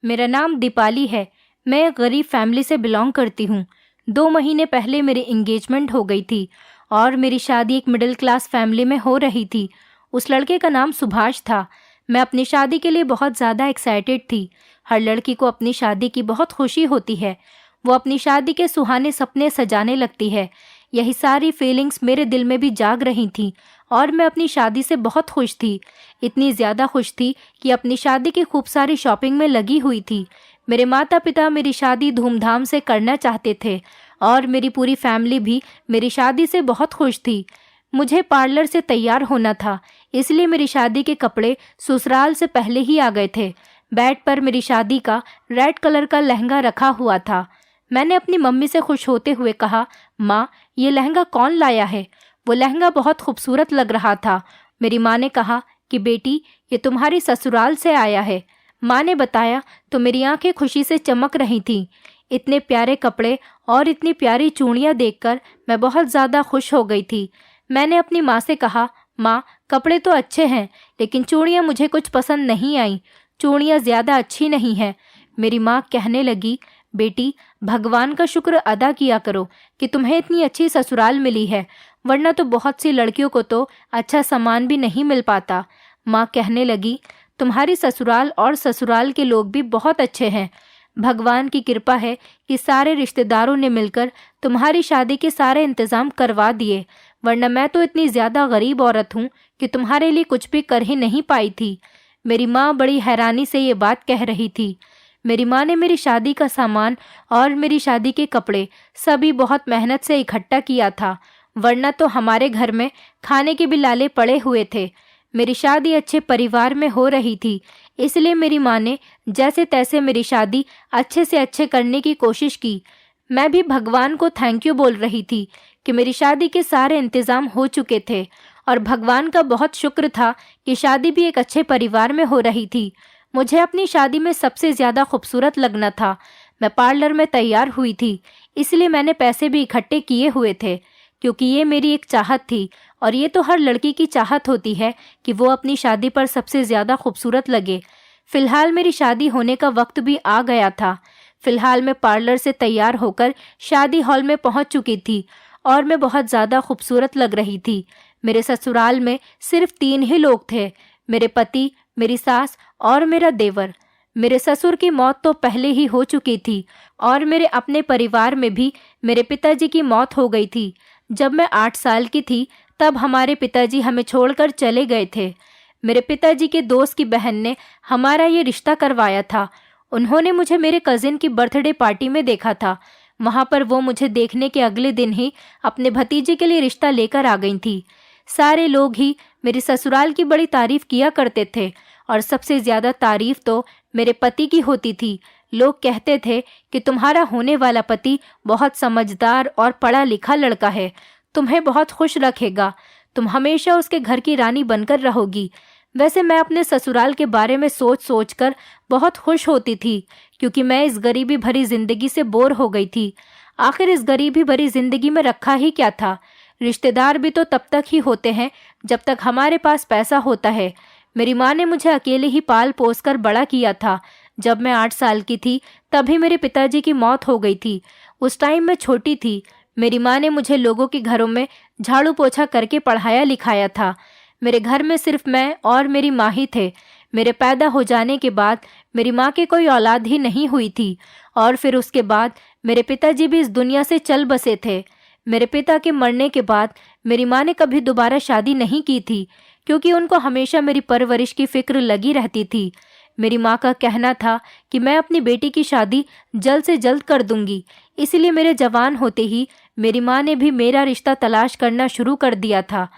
मेरा नाम दीपाली है। मैं एक गरीब फैमिली से बिलोंग करती हूँ। 2 महीने पहले मेरी एंगेजमेंट हो गई थी और मेरी शादी एक मिडिल क्लास फैमिली में हो रही थी। उस लड़के का नाम सुभाष था। मैं अपनी शादी के लिए बहुत ज़्यादा एक्साइटेड थी। हर लड़की को अपनी शादी की बहुत खुशी होती है। वो अपनी शादी के सुहाने सपने सजाने लगती है। यही सारी फीलिंग्स मेरे दिल में भी जाग रही थी और मैं अपनी शादी से बहुत खुश थी। इतनी ज़्यादा खुश थी कि अपनी शादी की खूब सारी शॉपिंग में लगी हुई थी। मेरे माता पिता मेरी शादी धूमधाम से करना चाहते थे और मेरी पूरी फैमिली भी मेरी शादी से बहुत खुश थी। मुझे पार्लर से तैयार होना था, इसलिए मेरी शादी के कपड़े ससुराल से पहले ही आ गए थे। बेड पर मेरी शादी का रेड कलर का लहंगा रखा हुआ था। मैंने अपनी मम्मी से खुश होते हुए कहा, माँ, ये लहंगा कौन लाया है? वो लहंगा बहुत खूबसूरत लग रहा था। मेरी माँ ने कहा कि बेटी, ये तुम्हारी ससुराल से आया है। माँ ने बताया तो मेरी आंखें खुशी से चमक रही थीं। इतने प्यारे कपड़े और इतनी प्यारी चूड़ियाँ देखकर मैं बहुत ज़्यादा खुश हो गई थी। मैंने अपनी माँ से कहा, माँ, कपड़े तो अच्छे हैं, लेकिन चूड़ियाँ मुझे कुछ पसंद नहीं आई। चूड़ियाँ ज़्यादा अच्छी नहीं हैं। मेरी माँ कहने लगी, बेटी, भगवान का शुक्र अदा किया करो कि तुम्हें इतनी अच्छी ससुराल मिली है, वरना तो बहुत सी लड़कियों को तो अच्छा सामान भी नहीं मिल पाता। माँ कहने लगी, तुम्हारी ससुराल और ससुराल के लोग भी बहुत अच्छे हैं। भगवान की कृपा है कि सारे रिश्तेदारों ने मिलकर तुम्हारी शादी के सारे इंतज़ाम करवा दिए, वरना मैं तो इतनी ज़्यादा गरीब औरत हूँ कि तुम्हारे लिए कुछ भी कर ही नहीं पाई थी। मेरी माँ बड़ी हैरानी से ये बात कह रही थी। मेरी माँ ने मेरी शादी का सामान और मेरी शादी के कपड़े सभी बहुत मेहनत से इकट्ठा किया था, वरना तो हमारे घर में खाने के भी लाले पड़े हुए थे। मेरी शादी अच्छे परिवार में हो रही थी, इसलिए मेरी माँ ने जैसे तैसे मेरी शादी अच्छे से अच्छे करने की कोशिश की। मैं भी भगवान को थैंक यू बोल रही थी कि मेरी शादी के सारे इंतज़ाम हो चुके थे और भगवान का बहुत शुक्र था कि शादी भी एक अच्छे परिवार में हो रही थी। मुझे अपनी शादी में सबसे ज़्यादा खूबसूरत लगना था। मैं पार्लर में तैयार हुई थी, इसलिए मैंने पैसे भी इकट्ठे किए हुए थे, क्योंकि ये मेरी एक चाहत थी और ये तो हर लड़की की चाहत होती है कि वो अपनी शादी पर सबसे ज़्यादा खूबसूरत लगे। फ़िलहाल मेरी शादी होने का वक्त भी आ गया था। फ़िलहाल मैं पार्लर से तैयार होकर शादी हॉल में पहुंच चुकी थी और मैं बहुत ज़्यादा खूबसूरत लग रही थी। मेरे ससुराल में सिर्फ 3 ही लोग थे, मेरे पति, मेरी सास और मेरा देवर। मेरे ससुर की मौत तो पहले ही हो चुकी थी और मेरे अपने परिवार में भी मेरे पिताजी की मौत हो गई थी। जब मैं 8 साल की थी तब हमारे पिताजी हमें छोड़कर चले गए थे। मेरे पिताजी के दोस्त की बहन ने हमारा ये रिश्ता करवाया था। उन्होंने मुझे मेरे कज़िन की बर्थडे पार्टी में देखा था। वहाँ पर वो मुझे देखने के अगले दिन ही अपने भतीजे के लिए रिश्ता लेकर आ गई थी। सारे लोग ही मेरे ससुराल की बड़ी तारीफ किया करते थे और सबसे ज़्यादा तारीफ तो मेरे पति की होती थी। लोग कहते थे कि तुम्हारा होने वाला पति बहुत समझदार और पढ़ा लिखा लड़का है, तुम्हें बहुत खुश रखेगा, तुम हमेशा उसके घर की रानी बनकर रहोगी। वैसे मैं अपने ससुराल के बारे में सोच सोच कर बहुत खुश होती थी, क्योंकि मैं इस गरीबी भरी जिंदगी से बोर हो गई थी। आखिर इस गरीबी भरी जिंदगी में रखा ही क्या था? रिश्तेदार भी तो तब तक ही होते हैं जब तक हमारे पास पैसा होता है। मेरी माँ ने मुझे अकेले ही पाल पोस कर बड़ा किया था। जब मैं 8 साल की थी तभी मेरे पिताजी की मौत हो गई थी। उस टाइम मैं छोटी थी। मेरी माँ ने मुझे लोगों के घरों में झाड़ू पोछा करके पढ़ाया लिखाया था। मेरे घर में सिर्फ मैं और मेरी माँ ही थे। मेरे पैदा हो जाने के बाद मेरी माँ की कोई औलाद ही नहीं हुई थी और फिर उसके बाद मेरे पिताजी भी इस दुनिया से चल बसे थे। मेरे पिता के मरने के बाद मेरी माँ ने कभी दोबारा शादी नहीं की थी, क्योंकि उनको हमेशा मेरी परवरिश की फिक्र लगी रहती थी। मेरी माँ का कहना था कि मैं अपनी बेटी की शादी जल्द से जल्द कर दूंगी, इसलिए मेरे जवान होते ही मेरी माँ ने भी मेरा रिश्ता तलाश करना शुरू कर दिया था।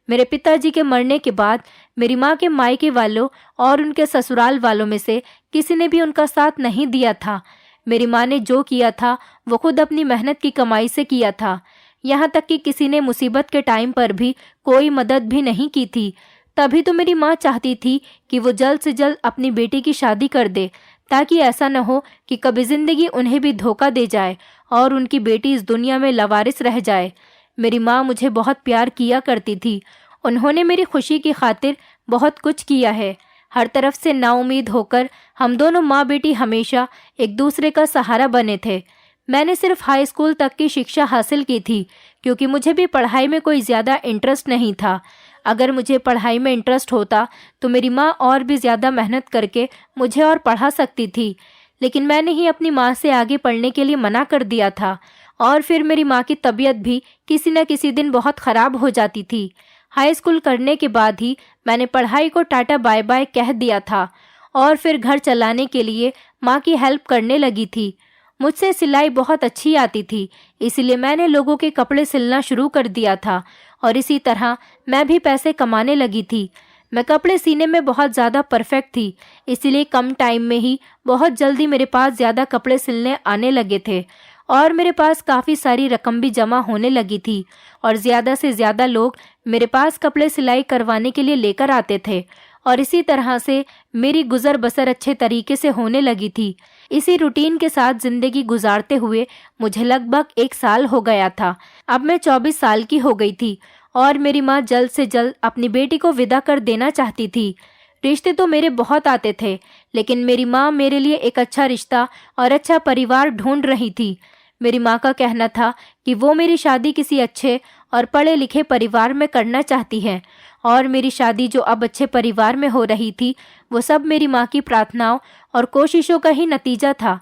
मेरे पिताजी के मरने के बाद मेरी माँ के मायके वालों और उनके ससुराल वालों में से किसी ने भी उनका साथ नहीं दिया था। मेरी माँ ने जो किया था वो खुद अपनी मेहनत की कमाई से किया था। यहाँ तक कि किसी ने मुसीबत के टाइम पर भी कोई मदद भी नहीं की थी। तभी तो मेरी माँ चाहती थी कि वो जल्द से जल्द अपनी बेटी की शादी कर दे, ताकि ऐसा न हो कि कभी ज़िंदगी उन्हें भी धोखा दे जाए और उनकी बेटी इस दुनिया में लावारिस रह जाए। मेरी माँ मुझे बहुत प्यार किया करती थी। उन्होंने मेरी खुशी की खातिर बहुत कुछ किया है। हर तरफ से नाउम्मीद होकर हम दोनों माँ बेटी हमेशा एक दूसरे का सहारा बने थे। मैंने सिर्फ हाई स्कूल तक की शिक्षा हासिल की थी, क्योंकि मुझे भी पढ़ाई में कोई ज़्यादा इंटरेस्ट नहीं था। अगर मुझे पढ़ाई में इंटरेस्ट होता तो मेरी माँ और भी ज़्यादा मेहनत करके मुझे और पढ़ा सकती थी, लेकिन मैंने ही अपनी माँ से आगे पढ़ने के लिए मना कर दिया था। और फिर मेरी माँ की तबीयत भी किसी न किसी दिन बहुत ख़राब हो जाती थी। हाई स्कूल करने के बाद ही मैंने पढ़ाई को टाटा बाय बाय कह दिया था और फिर घर चलाने के लिए माँ की हेल्प करने लगी थी। मुझसे सिलाई बहुत अच्छी आती थी, इसलिए मैंने लोगों के कपड़े सिलना शुरू कर दिया था और इसी तरह मैं भी पैसे कमाने लगी थी। मैं कपड़े सीने में बहुत ज़्यादा परफेक्ट थी, इसलिए कम टाइम में ही बहुत जल्दी मेरे पास ज़्यादा कपड़े सिलने आने लगे थे और मेरे पास काफ़ी सारी रकम भी जमा होने लगी थी और ज़्यादा से ज़्यादा लोग मेरे पास कपड़े सिलाई करवाने के लिए लेकर आते थे और इसी तरह से मेरी गुजर बसर अच्छे तरीके से होने लगी थी। इसी रूटीन के साथ ज़िंदगी गुजारते हुए मुझे लगभग 1 साल हो गया था। अब मैं 24 साल की हो गई थी और मेरी माँ जल्द से जल्द अपनी बेटी को विदा कर देना चाहती थी। रिश्ते तो मेरे बहुत आते थे, लेकिन मेरी माँ मेरे लिए एक अच्छा रिश्ता और अच्छा परिवार ढूंढ रही थी। मेरी माँ का कहना था कि वो मेरी शादी किसी अच्छे और पढ़े लिखे परिवार में करना चाहती है और मेरी शादी जो अब अच्छे परिवार में हो रही थी वो सब मेरी माँ की प्रार्थनाओं और कोशिशों का ही नतीजा था।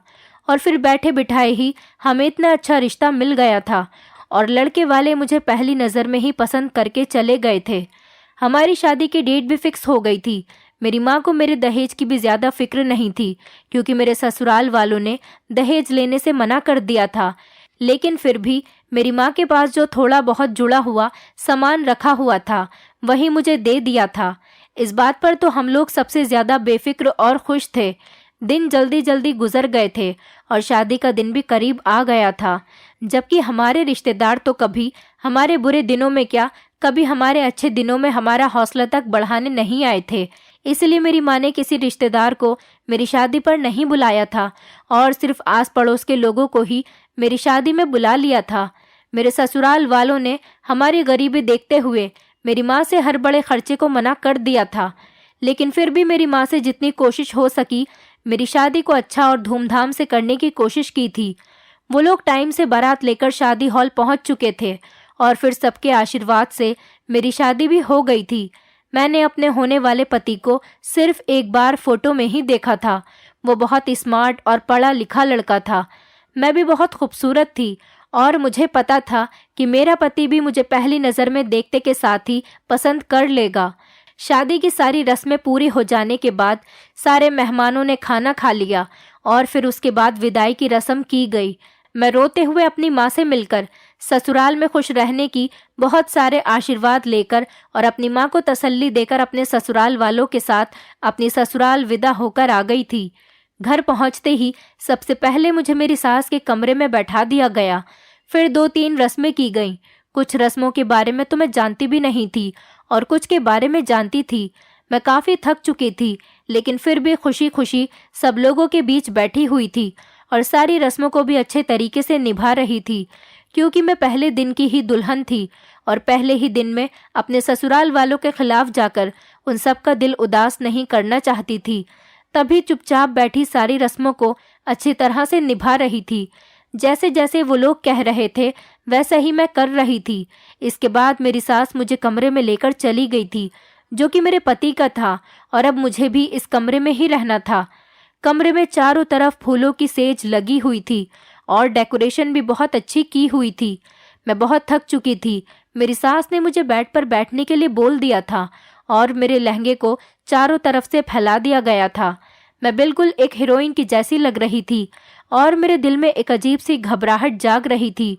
और फिर बैठे बिठाए ही हमें इतना अच्छा रिश्ता मिल गया था और लड़के वाले मुझे पहली नज़र में ही पसंद करके चले गए थे। हमारी शादी की डेट भी फिक्स हो गई थी। मेरी माँ को मेरे दहेज की भी ज़्यादा फिक्र नहीं थी, क्योंकि मेरे ससुराल वालों ने दहेज लेने से मना कर दिया था। लेकिन फिर भी मेरी माँ के पास जो थोड़ा बहुत जुड़ा हुआ सामान रखा हुआ था वही मुझे दे दिया था। इस बात पर तो हम लोग सबसे ज़्यादा बेफिक्र और खुश थे। दिन जल्दी जल्दी गुजर गए थे और शादी का दिन भी करीब आ गया था, जबकि हमारे रिश्तेदार तो कभी हमारे बुरे दिनों में क्या, कभी हमारे अच्छे दिनों में हमारा हौसला तक बढ़ाने नहीं आए थे। इसलिए मेरी माँ ने किसी रिश्तेदार को मेरी शादी पर नहीं बुलाया था और सिर्फ आस पड़ोस के लोगों को ही मेरी शादी में बुला लिया था। मेरे ससुराल वालों ने हमारी गरीबी देखते हुए मेरी माँ से हर बड़े खर्चे को मना कर दिया था, लेकिन फिर भी मेरी माँ से जितनी कोशिश हो सकी मेरी शादी को अच्छा और धूमधाम से करने की कोशिश की थी। वो लोग टाइम से बारात लेकर शादी हॉल पहुंच चुके थे और फिर सबके आशीर्वाद से मेरी शादी भी हो गई थी। मैंने अपने होने वाले पति को सिर्फ एक बार फोटो में ही देखा था। वो बहुत स्मार्ट और पढ़ा लिखा लड़का था। मैं भी बहुत खूबसूरत थी और मुझे पता था कि मेरा पति भी मुझे पहली नज़र में देखते के साथ ही पसंद कर लेगा। शादी की सारी रस्में पूरी हो जाने के बाद सारे मेहमानों ने खाना खा लिया और फिर उसके बाद विदाई की रस्म की गई। मैं रोते हुए अपनी माँ से मिलकर ससुराल में खुश रहने की बहुत सारे आशीर्वाद लेकर और अपनी माँ को तसल्ली देकर अपने ससुराल वालों के साथ अपनी ससुराल विदा होकर आ गई थी। घर पहुँचते ही सबसे पहले मुझे मेरी सास के कमरे में बैठा दिया गया। फिर 2-3 रस्में की गईं। कुछ रस्मों के बारे में तो मैं जानती भी नहीं थी और कुछ के बारे में जानती थी। मैं काफ़ी थक चुकी थी, लेकिन फिर भी खुशी खुशी सब लोगों के बीच बैठी हुई थी और सारी रस्मों को भी अच्छे तरीके से निभा रही थी, क्योंकि मैं पहले दिन की ही दुल्हन थी और पहले ही दिन में अपने ससुराल वालों के खिलाफ जाकर उन सब का दिल उदास नहीं करना चाहती थी। तभी चुपचाप बैठी सारी रस्मों को अच्छी तरह से निभा रही थी। जैसे जैसे वो लोग कह रहे थे वैसा ही मैं कर रही थी। इसके बाद मेरी सास मुझे कमरे में लेकर चली गई थी, जो कि मेरे पति का था, और अब मुझे भी इस कमरे में ही रहना था। कमरे में चारों तरफ फूलों की सेज लगी हुई थी और डेकोरेशन भी बहुत अच्छी की हुई थी। मैं बहुत थक चुकी थी। मेरी सास ने मुझे बेड पर बैठने के लिए बोल दिया था और मेरे लहंगे को चारों तरफ से फैला दिया गया था। मैं बिल्कुल एक हीरोइन की जैसी लग रही थी और मेरे दिल में एक अजीब सी घबराहट जाग रही थी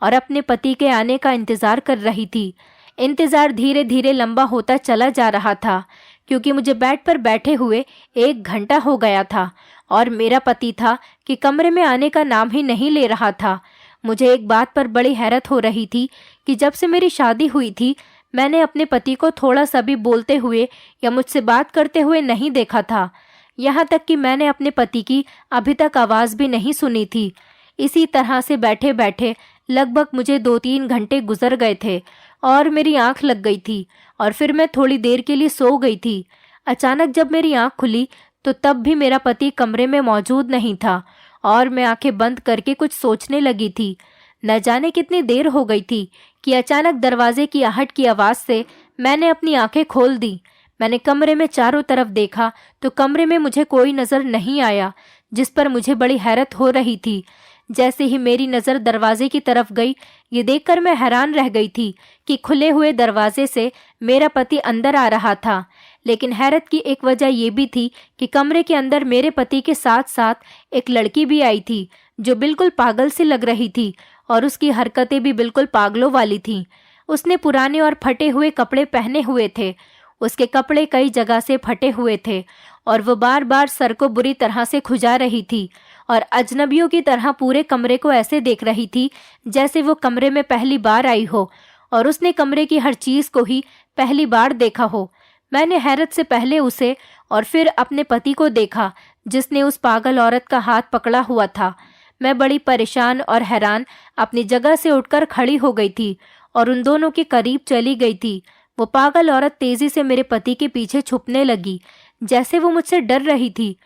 और अपने पति के आने का इंतज़ार कर रही थी। इंतज़ार धीरे धीरे लंबा होता चला जा रहा था, क्योंकि मुझे बेड पर बैठे हुए 1 घंटा हो गया था और मेरा पति था कि कमरे में आने का नाम ही नहीं ले रहा था। मुझे एक बात पर बड़ी हैरत हो रही थी कि जब से मेरी शादी हुई थी मैंने अपने पति को थोड़ा सा भी बोलते हुए या मुझसे बात करते हुए नहीं देखा था। यहाँ तक कि मैंने अपने पति की अभी तक आवाज़ भी नहीं सुनी थी। इसी तरह से बैठे बैठे लगभग मुझे 2-3 घंटे गुजर गए थे और मेरी आंख लग गई थी और फिर मैं थोड़ी देर के लिए सो गई थी। अचानक जब मेरी आंख खुली तो तब भी मेरा पति कमरे में मौजूद नहीं था और मैं आंखें बंद करके कुछ सोचने लगी थी। न जाने कितनी देर हो गई थी कि अचानक दरवाजे की आहट की आवाज़ से मैंने अपनी आंखें खोल दी। मैंने कमरे में चारों तरफ देखा तो कमरे में मुझे कोई नज़र नहीं आया, जिस पर मुझे बड़ी हैरत हो रही थी। जैसे ही मेरी नज़र दरवाजे की तरफ गई, ये देखकर मैं हैरान रह गई थी कि खुले हुए दरवाजे से मेरा पति अंदर आ रहा था। लेकिन हैरत की एक वजह ये भी थी कि कमरे के अंदर मेरे पति के साथ साथ एक लड़की भी आई थी जो बिल्कुल पागल सी लग रही थी और उसकी हरकतें भी बिल्कुल पागलों वाली थीं। उसने पुराने और फटे हुए कपड़े पहने हुए थे। उसके कपड़े कई जगह से फटे हुए थे और वो बार बार सर को बुरी तरह से खुजा रही थी और अजनबियों की तरह पूरे कमरे को ऐसे देख रही थी जैसे वो कमरे में पहली बार आई हो और उसने कमरे की हर चीज़ को ही पहली बार देखा हो। मैंने हैरत से पहले उसे और फिर अपने पति को देखा जिसने उस पागल औरत का हाथ पकड़ा हुआ था। मैं बड़ी परेशान और हैरान अपनी जगह से उठकर खड़ी हो गई थी और उन दोनों के करीब चली गई थी। वो पागल औरत तेजी से मेरे पति के पीछे छुपने लगी, जैसे वो मुझसे डर रही थी।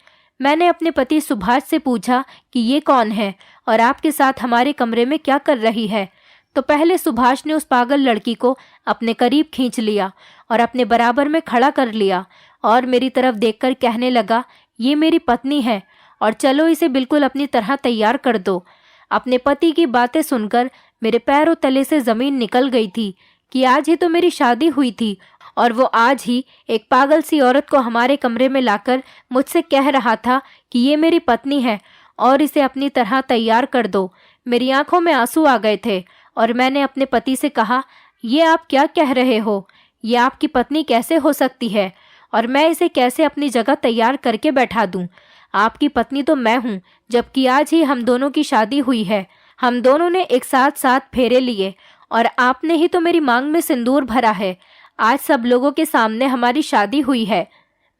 मैंने अपने पति सुभाष से पूछा कि ये कौन है और आपके साथ हमारे कमरे में क्या कर रही है। तो पहले सुभाष ने उस पागल लड़की को अपने करीब खींच लिया और अपने बराबर में खड़ा कर लिया और मेरी तरफ देखकर कहने लगा, ये मेरी पत्नी है और चलो इसे बिल्कुल अपनी तरह तैयार कर दो। अपने पति की बातें सुनकर मेरे पैरों तले से ज़मीन निकल गई थी कि आज ही तो मेरी शादी हुई थी और वो आज ही एक पागल सी औरत को हमारे कमरे में लाकर मुझसे कह रहा था कि ये मेरी पत्नी है और इसे अपनी तरह तैयार कर दो। मेरी आंखों में आंसू आ गए थे और मैंने अपने पति से कहा, ये आप क्या कह रहे हो? ये आपकी पत्नी कैसे हो सकती है और मैं इसे कैसे अपनी जगह तैयार करके बैठा दूं? आपकी पत्नी तो मैं हूं, जबकि आज ही हम दोनों की शादी हुई है। हम दोनों ने एक साथ साथ फेरे लिए और आपने ही तो मेरी मांग में सिंदूर भरा है। आज सब लोगों के सामने हमारी शादी हुई है।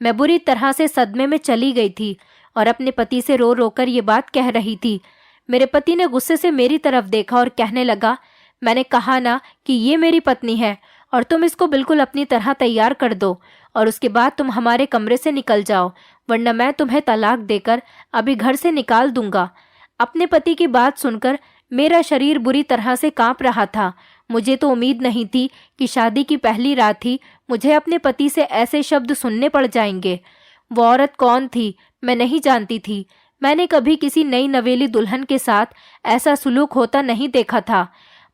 मैं बुरी तरह से सदमे में चली गई थी और अपने पति से रो रो कर ये बात कह रही थी। मेरे पति ने गुस्से से मेरी तरफ देखा और कहने लगा, मैंने कहा ना कि ये मेरी पत्नी है और तुम इसको बिल्कुल अपनी तरह तैयार कर दो और उसके बाद तुम हमारे कमरे से निकल जाओ, वरना मैं तुम्हें तलाक देकर अभी घर से निकाल दूंगा। अपने पति की बात सुनकर मेरा शरीर बुरी तरह से कांप रहा था। मुझे तो उम्मीद नहीं थी कि शादी की पहली रात ही मुझे अपने पति से ऐसे शब्द सुनने पड़ जाएंगे। वो औरत कौन थी मैं नहीं जानती थी। मैंने कभी किसी नई नवेली दुल्हन के साथ ऐसा सुलूक होता नहीं देखा था,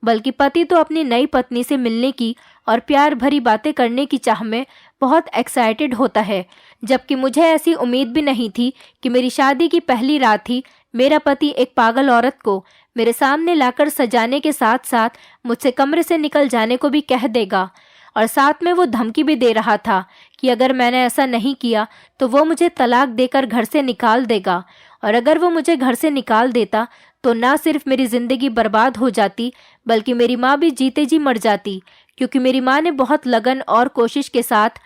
बल्कि पति तो अपनी नई पत्नी से मिलने की और प्यार भरी बातें करने की चाह में बहुत एक्साइटेड होता है, जबकि मुझे ऐसी उम्मीद भी नहीं थी कि मेरी शादी की पहली रात ही मेरा पति एक पागल औरत को मेरे सामने लाकर सजाने के साथ साथ मुझसे कमरे से निकल जाने को भी कह देगा और साथ में वो धमकी भी दे रहा था कि अगर मैंने ऐसा नहीं किया तो वो मुझे तलाक देकर घर से निकाल देगा और अगर वो मुझे घर से निकाल देता तो ना सिर्फ मेरी ज़िंदगी बर्बाद हो जाती बल्कि मेरी माँ भी जीते जी मर जाती, क्योंकि मेरी माँ ने बहुत लगन और कोशिश के साथ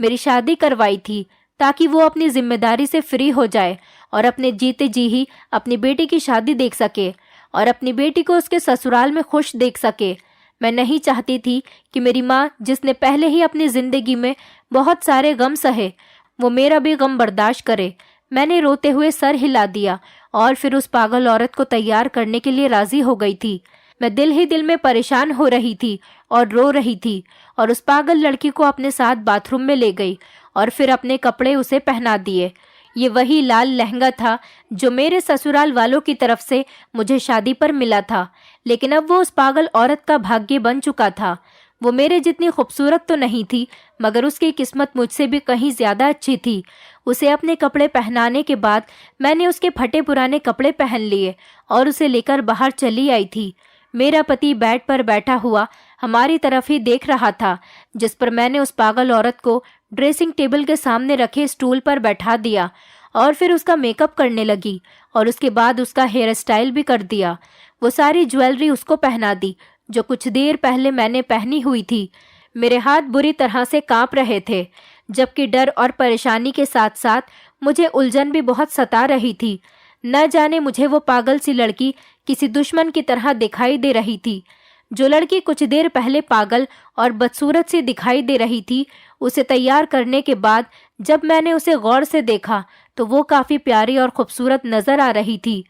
मेरी शादी करवाई थी ताकि वो अपनी जिम्मेदारी से फ्री हो जाए और अपने जीते जी ही अपनी बेटी की शादी देख सके और अपनी बेटी को उसके ससुराल में खुश देख सके। मैं नहीं चाहती थी कि मेरी माँ, जिसने पहले ही अपनी ज़िंदगी में बहुत सारे गम सहे, वो मेरा भी गम बर्दाश्त करे। मैंने रोते हुए सर हिला दिया और फिर उस पागल औरत को तैयार करने के लिए राज़ी हो गई थी। मैं दिल ही दिल में परेशान हो रही थी और रो रही थी और उस पागल लड़की को अपने साथ बाथरूम में ले गई और फिर अपने कपड़े उसे पहना दिए। ये वही लाल लहंगा था जो मेरे ससुराल वालों की तरफ से मुझे शादी पर मिला था, लेकिन अब वो उस पागल औरत का भाग्य बन चुका था। वो मेरे जितनी खूबसूरत तो नहीं थी, मगर उसकी किस्मत मुझसे भी कहीं ज़्यादा अच्छी थी। उसे अपने कपड़े पहनाने के बाद मैंने उसके फटे पुराने कपड़े पहन लिए और उसे लेकर बाहर चली आई थी। मेरा पति बेड पर बैठा हुआ हमारी तरफ ही देख रहा था, जिस पर मैंने उस पागल औरत को ड्रेसिंग टेबल के सामने रखे स्टूल पर बैठा दिया और फिर उसका मेकअप करने लगी और उसके बाद उसका हेयर स्टाइल भी कर दिया। वो सारी ज्वेलरी उसको पहना दी जो कुछ देर पहले मैंने पहनी हुई थी। मेरे हाथ बुरी तरह से कांप रहे थे, जबकि डर और परेशानी के साथ साथ मुझे उलझन भी बहुत सता रही थी। न जाने मुझे वो पागल सी लड़की किसी दुश्मन की तरह दिखाई दे रही थी। जो लड़की कुछ देर पहले पागल और बदसूरत सी दिखाई दे रही थी, उसे तैयार करने के बाद जब मैंने उसे गौर से देखा तो वो काफ़ी प्यारी और खूबसूरत नज़र आ रही थी।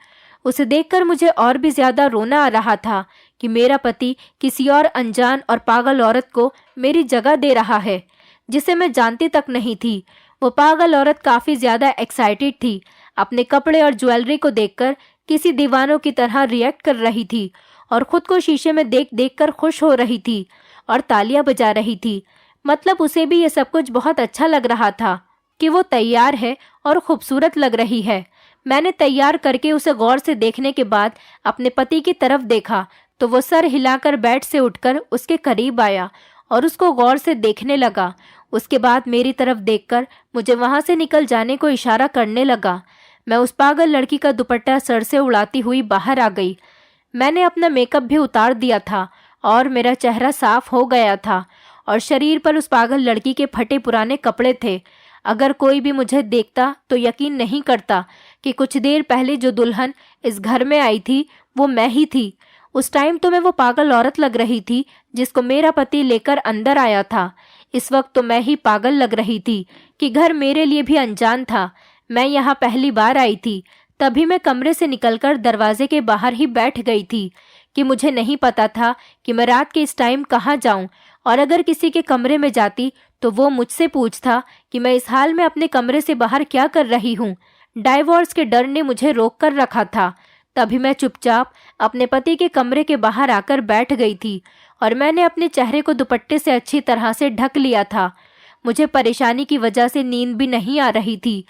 उसे देखकर मुझे और भी ज़्यादा रोना आ रहा था कि मेरा पति किसी और अनजान और पागल औरत को मेरी जगह दे रहा है, जिसे मैं जानती तक नहीं थी। वो पागल औरत काफ़ी ज़्यादा एक्साइटेड थी। अपने कपड़े और ज्वेलरी को देखकर किसी दीवानों की तरह रिएक्ट कर रही थी और ख़ुद को शीशे में देख देख कर खुश हो रही थी और तालियां बजा रही थी। मतलब उसे भी ये सब कुछ बहुत अच्छा लग रहा था कि वो तैयार है और खूबसूरत लग रही है। मैंने तैयार करके उसे गौर से देखने के बाद अपने पति की तरफ देखा तो वो सर हिलाकर बेड से उठकर उसके करीब आया और उसको गौर से देखने लगा। उसके बाद मेरी तरफ देखकर मुझे वहां से निकल जाने को इशारा करने लगा। मैं उस पागल लड़की का दुपट्टा सर से उड़ाती हुई बाहर आ गई। मैंने अपना मेकअप भी उतार दिया था और मेरा चेहरा साफ हो गया था और शरीर पर उस पागल लड़की के फटे पुराने कपड़े थे। अगर कोई भी मुझे देखता तो यकीन नहीं करता कि कुछ देर पहले जो दुल्हन इस घर में आई थी वो मैं ही थी। उस टाइम तो मैं वो पागल औरत लग रही थी जिसको मेरा पति लेकर अंदर आया था। इस वक्त तो मैं ही पागल लग रही थी कि घर मेरे लिए भी अनजान था। मैं यहाँ पहली बार आई थी। तभी मैं कमरे से निकलकर दरवाजे के बाहर ही बैठ गई थी कि मुझे नहीं पता था कि मैं रात के इस टाइम कहाँ जाऊं, और अगर किसी के कमरे में जाती तो वो मुझसे पूछता कि मैं इस हाल में अपने कमरे से बाहर क्या कर रही हूँ। डाइवोर्स के डर ने मुझे रोक कर रखा था। तभी मैं चुपचाप अपने पति के कमरे के बाहर आकर बैठ गई थी और मैंने अपने चेहरे को दुपट्टे से अच्छी तरह से ढक लिया था। मुझे परेशानी की वजह से नींद भी नहीं आ रही थी।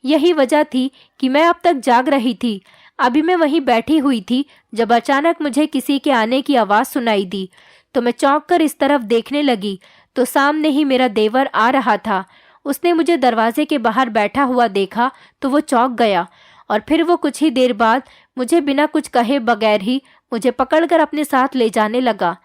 यही वजह थी कि मैं अब तक जाग रही थी। अभी मैं वहीं बैठी हुई थी जब अचानक मुझे किसी के आने की आवाज़ सुनाई दी तो मैं चौंक कर इस तरफ देखने लगी तो सामने ही मेरा देवर आ रहा था। उसने मुझे दरवाजे के बाहर बैठा हुआ देखा तो वो चौंक गया और फिर वो कुछ ही देर बाद मुझे बिना कुछ कहे बगैर ही मुझे पकड़कर अपने साथ ले जाने लगा।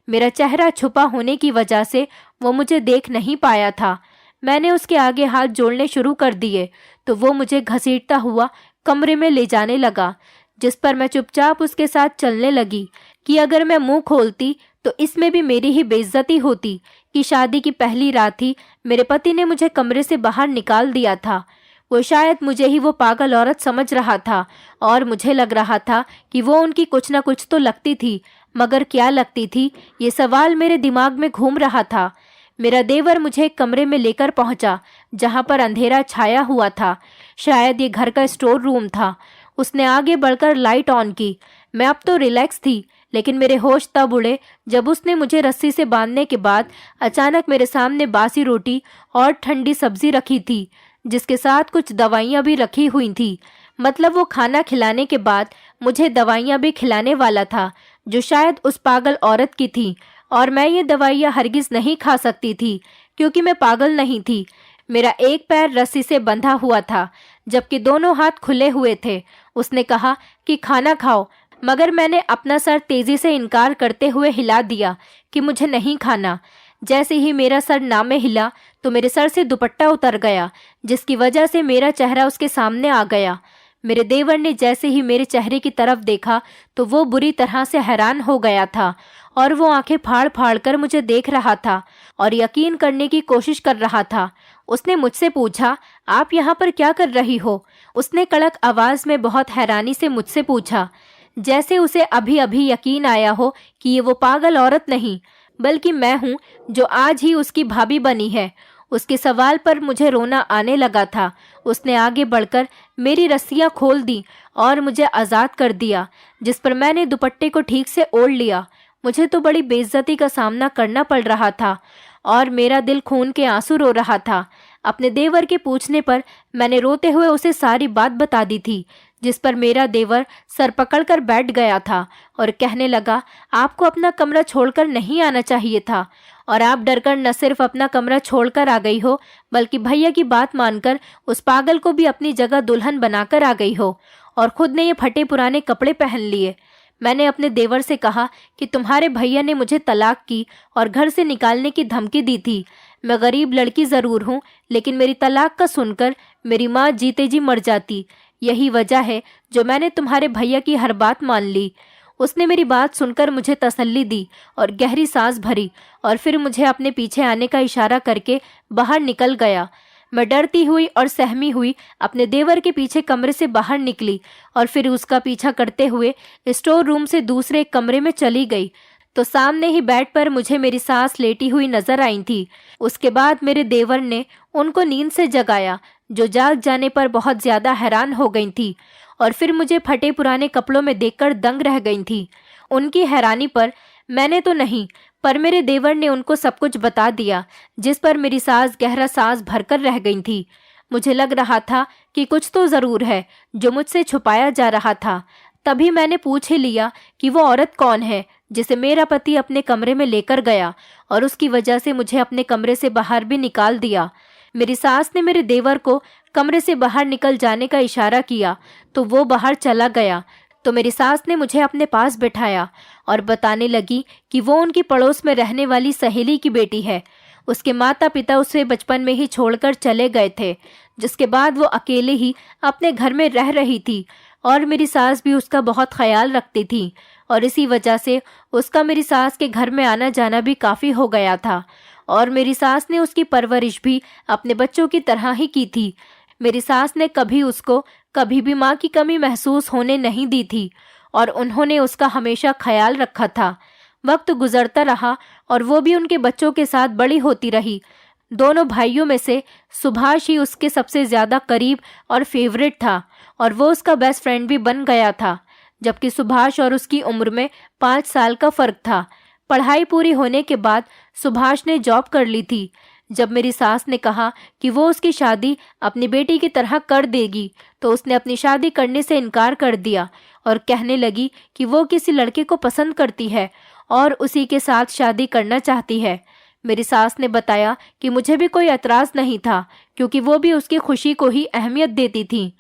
मेरा चेहरा छुपा होने की वजह से वो मुझे देख नहीं पाया था। मैंने उसके आगे हाथ जोड़ने शुरू कर दिए तो वो मुझे घसीटता हुआ कमरे में ले जाने लगा, जिस पर मैं चुपचाप उसके साथ चलने लगी कि अगर मैं मुंह खोलती तो इसमें भी मेरी ही बेइज्जती होती कि शादी की पहली रात ही मेरे पति ने मुझे कमरे से बाहर निकाल दिया था। वो शायद मुझे ही वो पागल औरत समझ रहा था और मुझे लग रहा था कि वो उनकी कुछ ना कुछ तो लगती थी, मगर क्या लगती थी ये सवाल मेरे दिमाग में घूम रहा था। मेरा देवर मुझे एक कमरे में लेकर पहुंचा जहां पर अंधेरा छाया हुआ था। शायद ये घर का स्टोर रूम था। उसने आगे बढ़कर लाइट ऑन की। मैं अब तो रिलैक्स थी, लेकिन मेरे होश तब उड़े जब उसने मुझे रस्सी से बांधने के बाद अचानक मेरे सामने बासी रोटी और ठंडी सब्जी रखी थी, जिसके साथ कुछ दवाइयाँ भी रखी हुई थी। मतलब वो खाना खिलाने के बाद मुझे दवाइयाँ भी खिलाने वाला था, जो शायद उस पागल औरत की थी। और मैं ये दवाइयाँ हरगिज नहीं खा सकती थी क्योंकि मैं पागल नहीं थी। मेरा एक पैर रस्सी से बंधा हुआ था जबकि दोनों हाथ खुले हुए थे। उसने कहा कि खाना खाओ, मगर मैंने अपना सर तेजी से इनकार करते हुए हिला दिया कि मुझे नहीं खाना। जैसे ही मेरा सर ना में हिला तो मेरे सर से दुपट्टा उतर गया, जिसकी वजह से मेरा चेहरा उसके सामने आ गया। मेरे देवर ने जैसे ही मेरे चेहरे की तरफ देखा तो वो बुरी तरह से हैरान हो गया था और वो आंखें फाड़ फाड़ कर मुझे देख रहा था और यकीन करने की कोशिश कर रहा था। उसने मुझसे पूछा, आप यहाँ पर क्या कर रही हो? उसने कड़क आवाज में बहुत हैरानी से मुझसे पूछा, जैसे उसे अभी अभी यकीन आया हो कि ये वो पागल औरत नहीं बल्कि मैं हूँ जो आज ही उसकी भाभी बनी है। उसके सवाल पर मुझे रोना आने लगा था। उसने आगे बढ़कर मेरी रस्सियाँ खोल दी और मुझे आज़ाद कर दिया, जिस पर मैंने दुपट्टे को ठीक से ओढ़ लिया। मुझे तो बड़ी बेइज्जती का सामना करना पड़ रहा था और मेरा दिल खून के आंसू रो रहा था। अपने देवर के पूछने पर मैंने रोते हुए उसे सारी बात बता दी थी, जिस पर मेरा देवर सर पकड़कर बैठ गया था और कहने लगा, आपको अपना कमरा छोड़कर नहीं आना चाहिए था और आप डरकर न सिर्फ अपना कमरा छोड़कर आ गई हो बल्कि भैया की बात मानकर उस पागल को भी अपनी जगह दुल्हन बनाकर आ गई हो और खुद ने ये फटे पुराने कपड़े पहन लिए। मैंने अपने देवर से कहा कि तुम्हारे भैया ने मुझे तलाक की और घर से निकालने की धमकी दी थी। मैं गरीब लड़की ज़रूर हूँ, लेकिन मेरी तलाक का सुनकर मेरी माँ जीते जी मर जाती। यही वजह है जो मैंने तुम्हारे भैया की हर बात मान ली। उसने मेरी बात सुनकर मुझे तसल्ली दी और गहरी सांस भरी और फिर मुझे अपने पीछे आने का इशारा करके बाहर निकल गया। मैं डरती हुई और सहमी हुई अपने देवर के पीछे कमरे से बाहर निकली और फिर उसका पीछा करते हुए स्टोर रूम से दूसरे एक कमरे में चली गई तो सामने ही बेड पर मुझे मेरी सास लेटी हुई नजर आई थी। उसके बाद मेरे देवर ने उनको नींद से जगाया, जो जाग जाने पर बहुत ज्यादा हैरान हो गई थी और फिर मुझे फटे पुराने कपड़ों में देखकर दंग रह गई थी। उनकी हैरानी पर मैंने तो नहीं, पर मेरे देवर ने उनको सब कुछ बता दिया, जिस पर मेरी सास गहरा सांस भरकर रह गई थी। मुझे लग रहा था कि कुछ तो जरूर है जो मुझसे छुपाया जा रहा था। तभी मैंने पूछ ही लिया कि वो औरत कौन है जिसे मेरा पति अपने कमरे में लेकर गया और उसकी वजह से मुझे अपने कमरे से बाहर भी निकाल दिया। मेरी सास ने मेरे देवर को कमरे से बाहर निकल जाने का इशारा किया तो वो बाहर चला गया। तो मेरी सास ने मुझे अपने पास बिठाया और बताने लगी कि वो उनकी पड़ोस में रहने वाली सहेली की बेटी है। उसके माता पिता उसे बचपन में ही छोड़कर चले गए थे, जिसके बाद वो अकेले ही अपने घर में रह रही थी और मेरी सास भी उसका बहुत ख्याल रखती थी और इसी वजह से उसका मेरी सास के घर में आना जाना भी काफ़ी हो गया था और मेरी सास ने उसकी परवरिश भी अपने बच्चों की तरह ही की थी। मेरी सास ने कभी उसको कभी भी माँ की कमी महसूस होने नहीं दी थी और उन्होंने उसका हमेशा ख्याल रखा था। वक्त गुजरता रहा और वो भी उनके बच्चों के साथ बड़ी होती रही। दोनों भाइयों में से सुभाष ही उसके सबसे ज़्यादा करीब और फेवरेट था और वो उसका बेस्ट फ्रेंड भी बन गया था, जबकि सुभाष और उसकी उम्र में 5 साल का फ़र्क था। पढ़ाई पूरी होने के बाद सुभाष ने जॉब कर ली थी। जब मेरी सास ने कहा कि वो उसकी शादी अपनी बेटी की तरह कर देगी तो उसने अपनी शादी करने से इनकार कर दिया और कहने लगी कि वो किसी लड़के को पसंद करती है और उसी के साथ शादी करना चाहती है। मेरी सास ने बताया कि मुझे भी कोई एतराज़ नहीं था क्योंकि वो भी उसकी खुशी को ही अहमियत देती थी।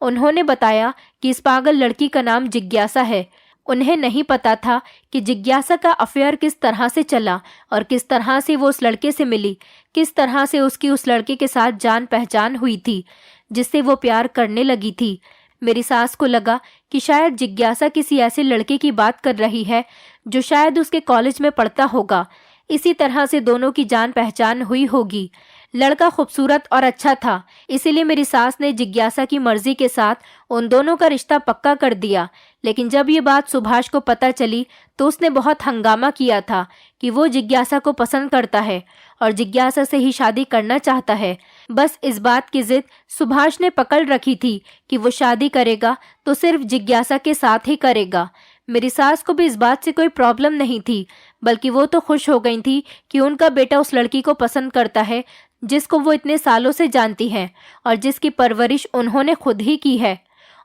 उन्होंने बताया कि इस पागल लड़की का नाम जिज्ञासा है। उन्हें नहीं पता था कि जिज्ञासा का अफेयर किस तरह से चला और किस तरह से वो उस लड़के से मिली, किस तरह से उसकी उस लड़के के साथ जान पहचान हुई थी जिससे वो प्यार करने लगी थी। मेरी सास को लगा कि शायद जिज्ञासा किसी ऐसे लड़के की बात कर रही है जो शायद उसके कॉलेज में पढ़ता होगा। इसी तरह से दोनों की जान पहचान हुई होगी। लड़का खूबसूरत और अच्छा था, इसीलिए मेरी सास ने जिज्ञासा की मर्जी के साथ उन दोनों का रिश्ता पक्का कर दिया। लेकिन जब ये बात सुभाष को पता चली तो उसने बहुत हंगामा किया था कि वो जिज्ञासा को पसंद करता है और जिज्ञासा से ही शादी करना चाहता है। बस इस बात की जिद सुभाष ने पकड़ रखी थी कि वो शादी करेगा तो सिर्फ जिज्ञासा के साथ ही करेगा। मेरी सास को भी इस बात से कोई प्रॉब्लम नहीं थी, बल्कि वो तो खुश हो गई थी कि उनका बेटा उस लड़की को पसंद करता है जिसको वो इतने सालों से जानती हैं और जिसकी परवरिश उन्होंने खुद ही की है।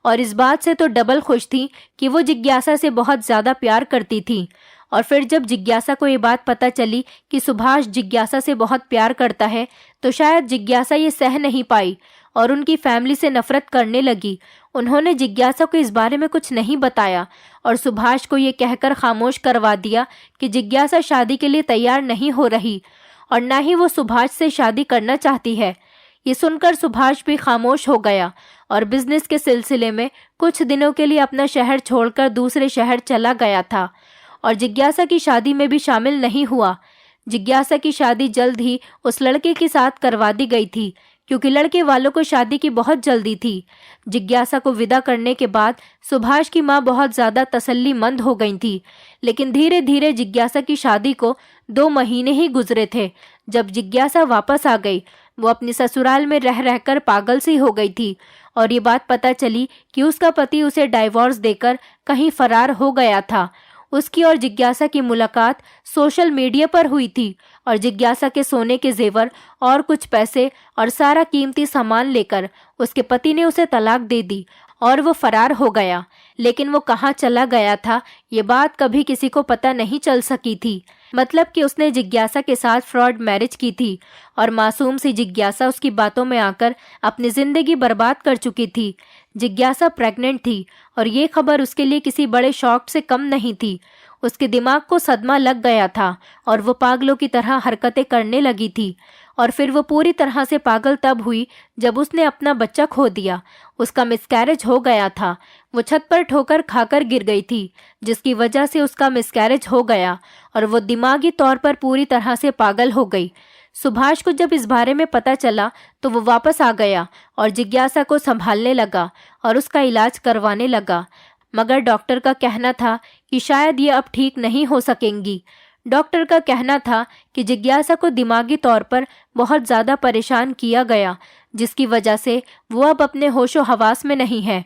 और इस बात से तो डबल खुश थी कि वो जिज्ञासा से बहुत ज़्यादा प्यार करती थी। और फिर जब जिज्ञासा को ये बात पता चली कि सुभाष जिज्ञासा से बहुत प्यार करता है तो शायद जिज्ञासा ये सह नहीं पाई और उनकी फैमिली से नफरत करने लगी। उन्होंने जिज्ञासा को इस बारे में कुछ नहीं बताया और सुभाष को ये कहकर खामोश करवा दिया कि जिज्ञासा शादी के लिए तैयार नहीं हो रही और ना ही वो सुभाष से शादी करना चाहती है। ये सुनकर सुभाष भी खामोश हो गया और बिजनेस के सिलसिले में कुछ दिनों के लिए अपना शहर छोड़कर दूसरे शहर चला गया था और जिज्ञासा की शादी में भी शामिल नहीं हुआ। जिज्ञासा की शादी जल्द ही उस लड़के के साथ करवा दी गई थी क्योंकि लड़के वालों को शादी की बहुत जल्दी थी। जिज्ञासा को विदा करने के बाद सुभाष की माँ बहुत ज़्यादा तसल्लीमंद हो गई थी, लेकिन धीरे धीरे जिज्ञासा की शादी को 2 महीने ही गुजरे थे जब जिज्ञासा वापस आ गई। वो अपने ससुराल में रह रहकर पागल सी हो गई थी और ये बात पता चली कि उसका पति उसे डाइवोर्स देकर कहीं फरार हो गया था। उसकी और जिज्ञासा की मुलाकात सोशल मीडिया पर हुई थी और जिज्ञासा के सोने के जेवर और कुछ पैसे और सारा कीमती सामान लेकर उसके पति ने उसे तलाक दे दी और वो फरार हो गया। लेकिन वो कहाँ चला गया था ये बात कभी किसी को पता नहीं चल सकी थी। मतलब कि उसने जिज्ञासा के साथ फ्रॉड मैरिज की थी और मासूम सी जिज्ञासा उसकी बातों में आकर अपनी जिंदगी बर्बाद कर चुकी थी। जिज्ञासा प्रेग्नेंट थी और ये खबर उसके लिए किसी बड़े शॉक से कम नहीं थी। उसके दिमाग को सदमा लग गया था और वो पागलों की तरह हरकतें करने लगी थी। और फिर वो पूरी तरह से पागल तब हुई जब उसने अपना बच्चा खो दिया। उसका मिसकैरेज हो गया था। वो छत पर ठोकर खाकर गिर गई थी जिसकी वजह से उसका मिसकैरेज हो गया और वो दिमागी तौर पर पूरी तरह से पागल हो गई। सुभाष को जब इस बारे में पता चला तो वो वापस आ गया और जिज्ञासा को संभालने लगा और उसका इलाज करवाने लगा। मगर डॉक्टर का कहना था कि शायद ये अब ठीक नहीं हो सकेंगी। डॉक्टर का कहना था कि जिज्ञासा को दिमागी तौर पर बहुत ज़्यादा परेशान किया गया, जिसकी वजह से वो अब अपने होशो हवास में नहीं है।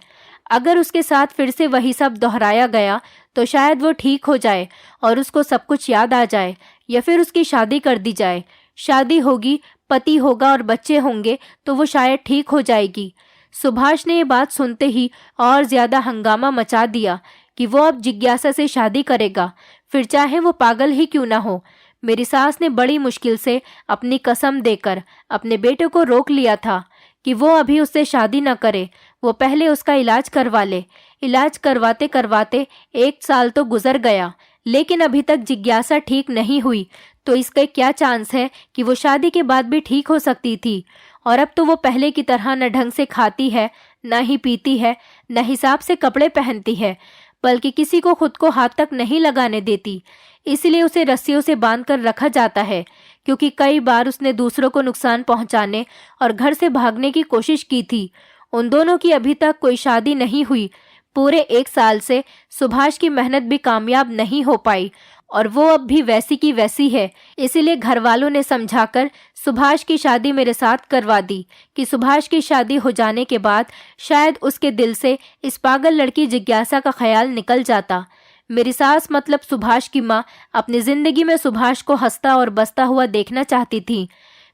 अगर उसके साथ फिर से वही सब दोहराया गया तो शायद वो ठीक हो जाए और उसको सब कुछ याद आ जाए, या फिर उसकी शादी कर दी जाए। शादी होगी, पति होगा और बच्चे होंगे तो वो शायद ठीक हो जाएगी। सुभाष ने ये बात सुनते ही और ज़्यादा हंगामा मचा दिया कि वो अब जिज्ञासा से शादी करेगा, फिर चाहे वो पागल ही क्यों ना हो। मेरी सास ने बड़ी मुश्किल से अपनी कसम देकर अपने बेटे को रोक लिया था कि वो अभी उससे शादी न करे, वो पहले उसका इलाज करवा ले। इलाज करवाते करवाते 1 साल तो गुजर गया, लेकिन अभी तक जिज्ञासा ठीक नहीं हुई, तो इसका क्या चांस है कि वो शादी के बाद भी ठीक हो सकती थी। और अब तो वो पहले की तरह न ढंग से खाती है, न ही पीती है, न हिसाब से कपड़े पहनती है, बल्कि किसी को खुद को हाथ तक नहीं लगाने देती। इसलिए उसे रस्सियों से बांधकर रखा जाता है, क्योंकि कई बार उसने दूसरों को नुकसान पहुंचाने और घर से भागने की कोशिश की थी। उन दोनों की अभी तक कोई शादी नहीं हुई। पूरे 1 साल से सुभाष की मेहनत भी कामयाब नहीं हो पाई और वो अब भी वैसी की वैसी है। इसीलिए घर वालों ने समझाकर सुभाष की शादी मेरे साथ करवा दी कि सुभाष की शादी हो जाने के बाद शायद उसके दिल से इस पागल लड़की जिज्ञासा का ख्याल निकल जाता। मेरी सास मतलब सुभाष की माँ अपनी जिंदगी में सुभाष को हंसता और बसता हुआ देखना चाहती थी।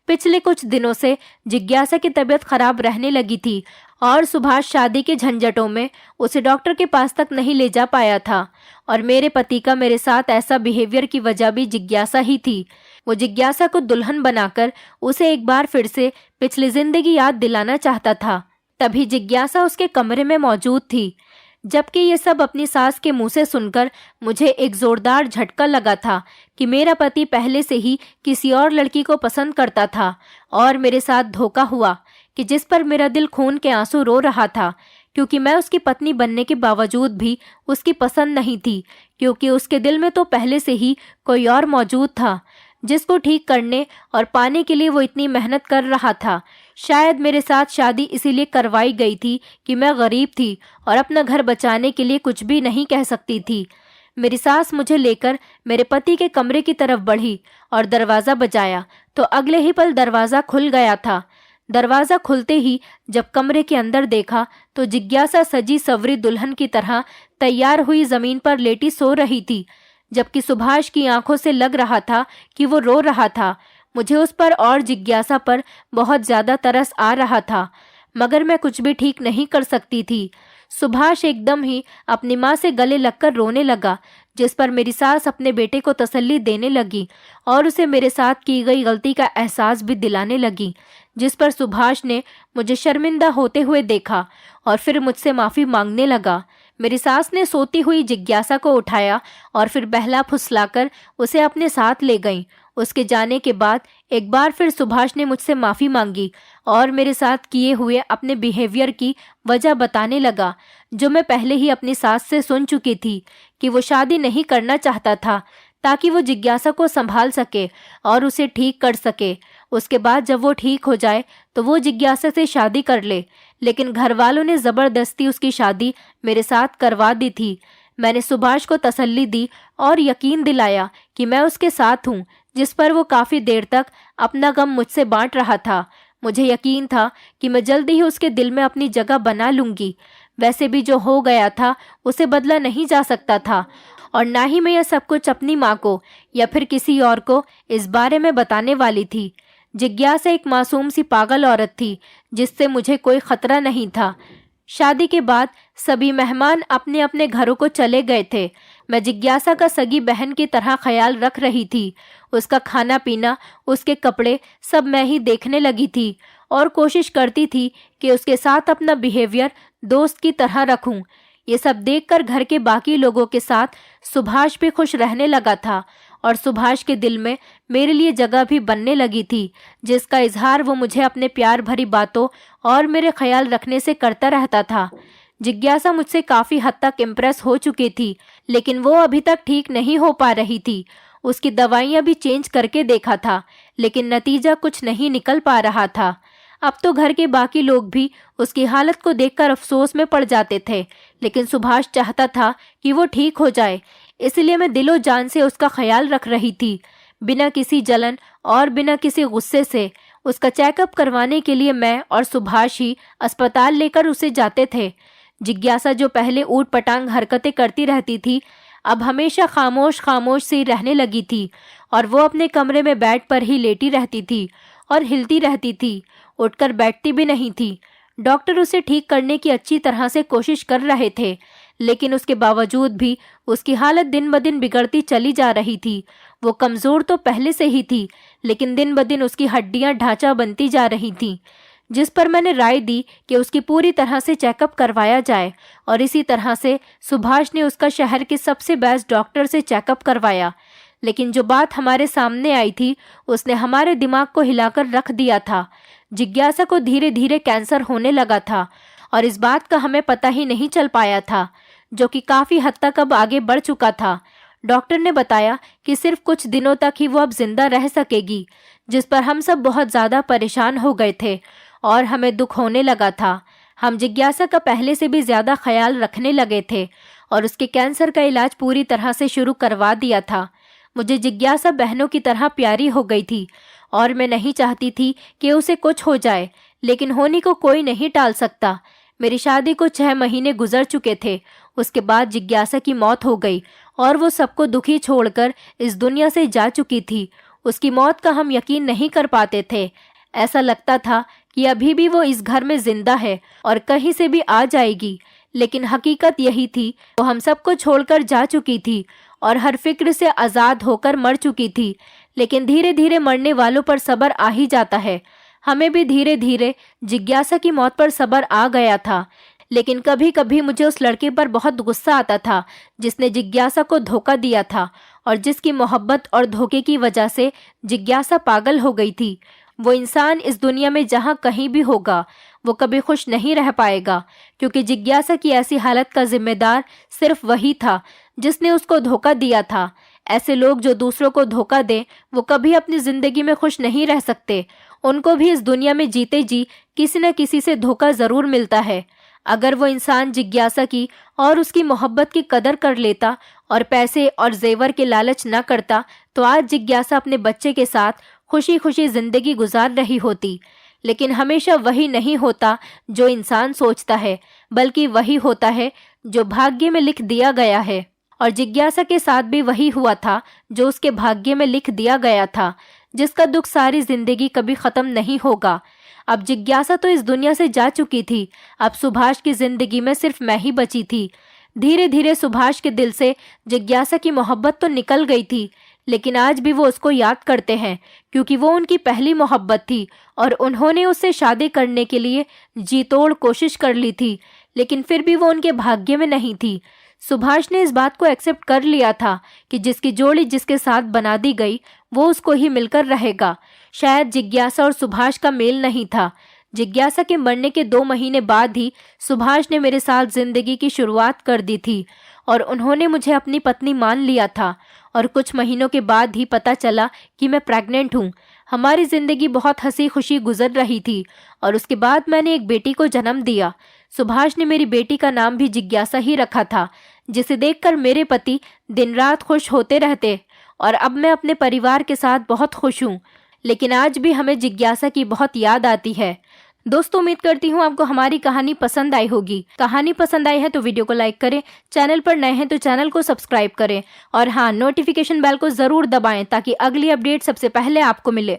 पिछले कुछ दिनों से जिज्ञासा की तबीयत खराब रहने लगी थी और सुभाष शादी के झंझटों में उसे डॉक्टर के पास तक नहीं ले जा पाया था। और मेरे पति का मेरे साथ ऐसा बिहेवियर की वजह भी जिज्ञासा ही थी। वो जिज्ञासा को दुल्हन बनाकर उसे एक बार फिर से पिछली जिंदगी याद दिलाना चाहता था। तभी जिज्ञासा उसके कमरे में मौजूद थी। जबकि ये सब अपनी सास के मुंह से सुनकर मुझे एक जोरदार झटका लगा था कि मेरा पति पहले से ही किसी और लड़की को पसंद करता था और मेरे साथ धोखा हुआ, कि जिस पर मेरा दिल खून के आंसू रो रहा था, क्योंकि मैं उसकी पत्नी बनने के बावजूद भी उसकी पसंद नहीं थी, क्योंकि उसके दिल में तो पहले से ही कोई और मौजूद था जिसको ठीक करने और पाने के लिए वो इतनी मेहनत कर रहा था। शायद मेरे साथ शादी इसीलिए करवाई गई थी कि मैं गरीब थी और अपना घर बचाने के लिए कुछ भी नहीं कह सकती थी। मेरी सास मुझे लेकर मेरे पति के कमरे की तरफ बढ़ी और दरवाज़ा बजाया तो अगले ही पल दरवाज़ा खुल गया था। दरवाज़ा खुलते ही जब कमरे के अंदर देखा तो जिज्ञासा सजी सवरी दुल्हन की तरह तैयार हुई ज़मीन पर लेटी सो रही थी, जबकि सुभाष की आंखों से लग रहा था कि वो रो रहा था। मुझे उस पर और जिज्ञासा पर बहुत ज़्यादा तरस आ रहा था, मगर मैं कुछ भी ठीक नहीं कर सकती थी। सुभाष एकदम ही अपनी माँ से गले लगकर रोने लगा, जिस पर मेरी सास अपने बेटे को तसल्ली देने लगी और उसे मेरे साथ की गई गलती का एहसास भी दिलाने लगी, जिस पर सुभाष ने मुझे शर्मिंदा होते हुए देखा और फिर मुझसे माफ़ी मांगने लगा। मेरी सास ने सोती हुई जिज्ञासा को उठाया और फिर बहला फुसलाकर उसे अपने साथ ले गई। उसके जाने के बाद एक बार फिर सुभाष ने मुझसे माफ़ी मांगी और मेरे साथ किए हुए अपने बिहेवियर की वजह बताने लगा, जो मैं पहले ही अपनी सास से सुन चुकी थी कि वो शादी नहीं करना चाहता था ताकि वो जिज्ञासा को संभाल सके और उसे ठीक कर सके। उसके बाद जब वो ठीक हो जाए तो वो जिज्ञासा से शादी कर ले, लेकिन घर वालों ने ज़बरदस्ती उसकी शादी मेरे साथ करवा दी थी। मैंने सुभाष को तसल्ली दी और यकीन दिलाया कि मैं उसके साथ हूँ, जिस पर वो काफ़ी देर तक अपना गम मुझसे बांट रहा था। मुझे यकीन था कि मैं जल्दी ही उसके दिल में अपनी जगह बना लूँगी। वैसे भी जो हो गया था उसे बदला नहीं जा सकता था और ना ही मैं यह सब कुछ अपनी माँ को या फिर किसी और को इस बारे में बताने वाली थी। जिज्ञासा एक मासूम सी पागल औरत थी जिससे मुझे कोई खतरा नहीं था। शादी के बाद सभी मेहमान अपने अपने घरों को चले गए थे। मैं जिज्ञासा का सगी बहन की तरह ख्याल रख रही थी। उसका खाना पीना, उसके कपड़े सब मैं ही देखने लगी थी और कोशिश करती थी कि उसके साथ अपना बिहेवियर दोस्त की तरह रखूं। ये सब देखकर घर के बाकी लोगों के साथ सुभाष भी खुश रहने लगा था और सुभाष के दिल में मेरे लिए जगह भी बनने लगी थी, जिसका इजहार वो मुझे अपने प्यार भरी बातों और मेरे ख्याल रखने से करता रहता था। जिज्ञासा मुझसे काफ़ी हद तक इम्प्रेस हो चुकी थी, लेकिन वो अभी तक ठीक नहीं हो पा रही थी। उसकी दवाइयाँ भी चेंज करके देखा था, लेकिन नतीजा कुछ नहीं निकल पा रहा था। अब तो घर के बाकी लोग भी उसकी हालत को देखकर अफसोस में पड़ जाते थे, लेकिन सुभाष चाहता था कि वो ठीक हो जाए, इसलिए मैं दिलो जान से उसका ख्याल रख रही थी। बिना किसी जलन और बिना किसी गुस्से से उसका चेकअप करवाने के लिए मैं और सुभाष ही अस्पताल लेकर उसे जाते थे। जिज्ञासा जो पहले ऊट पटांग हरकतें करती रहती थी, अब हमेशा खामोश खामोश सी रहने लगी थी और वो अपने कमरे में बेड पर ही लेटी रहती थी और हिलती रहती थी, उठकर बैठती भी नहीं थी। डॉक्टर उसे ठीक करने की अच्छी तरह से कोशिश कर रहे थे, लेकिन उसके बावजूद भी उसकी हालत दिन ब दिन बिगड़ती चली जा रही थी। वो कमज़ोर तो पहले से ही थी, लेकिन दिन ब दिन उसकी हड्डियां ढांचा बनती जा रही थीं, जिस पर मैंने राय दी कि उसकी पूरी तरह से चेकअप करवाया जाए। और इसी तरह से सुभाष ने उसका शहर के सबसे बेस्ट डॉक्टर से चेकअप करवाया। लेकिन जो बात हमारे सामने आई थी, उसने हमारे दिमाग को हिलाकर रख दिया था। जिज्ञासा को धीरे धीरे कैंसर होने लगा था और इस बात का हमें पता ही नहीं चल पाया था, जो कि काफ़ी हद तक अब आगे बढ़ चुका था। डॉक्टर ने बताया कि सिर्फ कुछ दिनों तक ही वो अब जिंदा रह सकेगी, जिस पर हम सब बहुत ज़्यादा परेशान हो गए थे और हमें दुख होने लगा था। हम जिज्ञासा का पहले से भी ज़्यादा ख्याल रखने लगे थे और उसके कैंसर का इलाज पूरी तरह से शुरू करवा दिया था। मुझे जिज्ञासा बहनों की तरह प्यारी हो गई थी और मैं नहीं चाहती थी कि उसे कुछ हो जाए, लेकिन होने को कोई नहीं टाल सकता। मेरी शादी को 6 महीने गुजर चुके थे। उसके बाद जिज्ञासा की मौत हो गई और वो सबको दुखी छोड़कर इस दुनिया से जा चुकी थी। उसकी मौत का हम यकीन नहीं कर पाते थे। ऐसा लगता था कि अभी भी वो इस घर में जिंदा है और कहीं से भी आ जाएगी, लेकिन हकीकत यही थी, वो हम सबको छोड़कर जा चुकी थी और हर फिक्र से आज़ाद होकर मर चुकी थी। लेकिन धीरे धीरे मरने वालों पर सब्र आ ही जाता है। हमें भी धीरे धीरे जिज्ञासा की मौत पर सब्र आ गया था, लेकिन कभी कभी मुझे उस लड़के पर बहुत गुस्सा आता था जिसने जिज्ञासा को धोखा दिया था और जिसकी मोहब्बत और धोखे की वजह से जिज्ञासा पागल हो गई थी। वो इंसान इस दुनिया में जहाँ कहीं भी होगा, वो कभी खुश नहीं रह पाएगा, क्योंकि जिज्ञासा की ऐसी हालत का जिम्मेदार सिर्फ वही था जिसने उसको धोखा दिया था। ऐसे लोग जो दूसरों को धोखा दें, वो कभी अपनी जिंदगी में खुश नहीं रह सकते। उनको भी इस दुनिया में जीते जी किसी न किसी से धोखा जरूर मिलता है। अगर वो इंसान जिज्ञासा की और उसकी मोहब्बत की कदर कर लेता और पैसे और जेवर के लालच न करता, तो आज जिज्ञासा अपने बच्चे के साथ खुशी खुशी जिंदगी गुजार रही होती। लेकिन हमेशा वही नहीं होता जो इंसान सोचता है, बल्कि वही होता है जो भाग्य में लिख दिया गया है। और जिज्ञासा के साथ भी वही हुआ था जो उसके भाग्य में लिख दिया गया था, जिसका दुख सारी जिंदगी कभी खत्म नहीं होगा। अब जिज्ञासा तो इस दुनिया से जा चुकी थी। अब सुभाष की जिंदगी में सिर्फ मैं ही बची थी। धीरे धीरे सुभाष के दिल से जिज्ञासा की मोहब्बत तो निकल गई थी, लेकिन आज भी वो उसको याद करते हैं, क्योंकि वो उनकी पहली मोहब्बत थी और उन्होंने उससे शादी करने के लिए जी तोड़ कोशिश कर ली थी, लेकिन फिर भी वो उनके भाग्य में नहीं थी। सुभाष ने इस बात को एक्सेप्ट कर लिया था कि जिसकी जोड़ी जिसके साथ बना दी गई, वो उसको ही मिलकर रहेगा। शायद जिज्ञासा और सुभाष का मेल नहीं था। जिज्ञासा के मरने के 2 महीने बाद ही सुभाष ने मेरे साथ जिंदगी की शुरुआत कर दी थी और उन्होंने मुझे अपनी पत्नी मान लिया था। और कुछ महीनों के बाद ही पता चला कि मैं प्रेग्नेंट हूँ। हमारी जिंदगी बहुत हंसी खुशी गुजर रही थी और उसके बाद मैंने एक बेटी को जन्म दिया। सुभाष ने मेरी बेटी का नाम भी जिज्ञासा ही रखा था, जिसे देखकर मेरे पति दिन रात खुश होते रहते और अब मैं अपने परिवार के साथ बहुत खुश हूँ। लेकिन आज भी हमें जिज्ञासा की बहुत याद आती है। दोस्तों, उम्मीद करती हूँ आपको हमारी कहानी पसंद आई होगी। कहानी पसंद आई है तो वीडियो को लाइक करें, चैनल पर नए हैं तो चैनल को सब्सक्राइब करें और हाँ, नोटिफिकेशन बेल को ज़रूर दबाएं ताकि अगली अपडेट सबसे पहले आपको मिले।